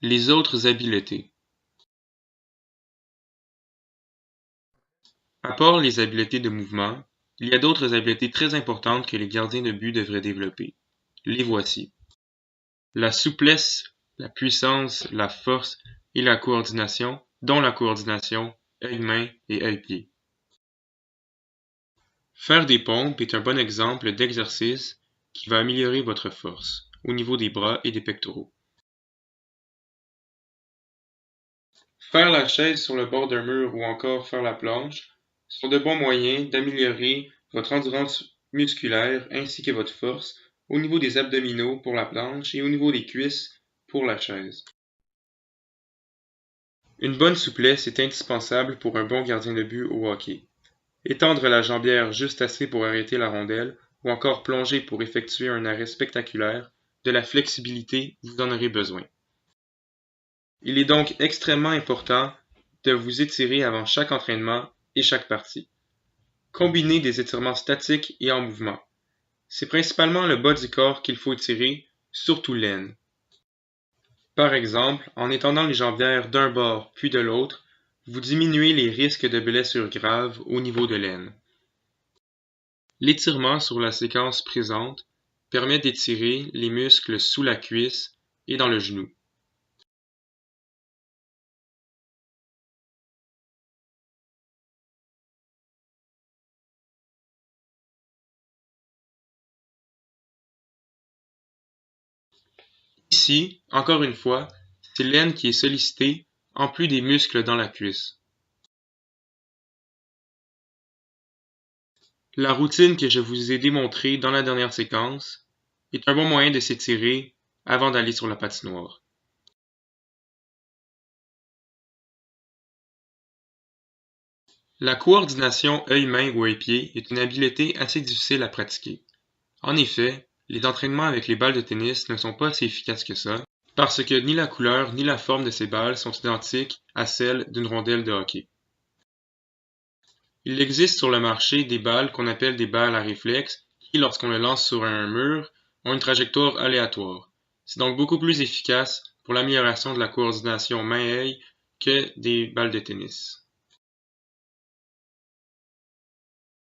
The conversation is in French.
Les autres habiletés. À part les habiletés de mouvement, il y a d'autres habiletés très importantes que les gardiens de but devraient développer. Les voici. La souplesse, la puissance, la force et la coordination, dont la coordination œil-main et œil-pied. Faire des pompes est un bon exemple d'exercice qui va améliorer votre force au niveau des bras et des pectoraux. Faire la chaise sur le bord d'un mur ou encore faire la planche sont de bons moyens d'améliorer votre endurance musculaire ainsi que votre force au niveau des abdominaux pour la planche et au niveau des cuisses pour la chaise. Une bonne souplesse est indispensable pour un bon gardien de but au hockey. Étendre la jambière juste assez pour arrêter la rondelle ou encore plonger pour effectuer un arrêt spectaculaire, de la flexibilité, vous en aurez besoin. Il est donc extrêmement important de vous étirer avant chaque entraînement et chaque partie. Combinez des étirements statiques et en mouvement. C'est principalement le bas du corps qu'il faut étirer, surtout l'aine. Par exemple, en étendant les jambières d'un bord puis de l'autre, vous diminuez les risques de blessures graves au niveau de l'aine. L'étirement sur la séquence présente permet d'étirer les muscles sous la cuisse et dans le genou. Ici, encore une fois, c'est l'aine qui est sollicitée en plus des muscles dans la cuisse. La routine que je vous ai démontrée dans la dernière séquence est un bon moyen de s'étirer avant d'aller sur la patinoire. La coordination œil-main ou œil-pied est une habileté assez difficile à pratiquer. En effet, les entraînements avec les balles de tennis ne sont pas assez efficaces que ça, parce que ni la couleur ni la forme de ces balles sont identiques à celles d'une rondelle de hockey. Il existe sur le marché des balles qu'on appelle des balles à réflexe qui, lorsqu'on les lance sur un mur, ont une trajectoire aléatoire. C'est donc beaucoup plus efficace pour l'amélioration de la coordination main-œil que des balles de tennis.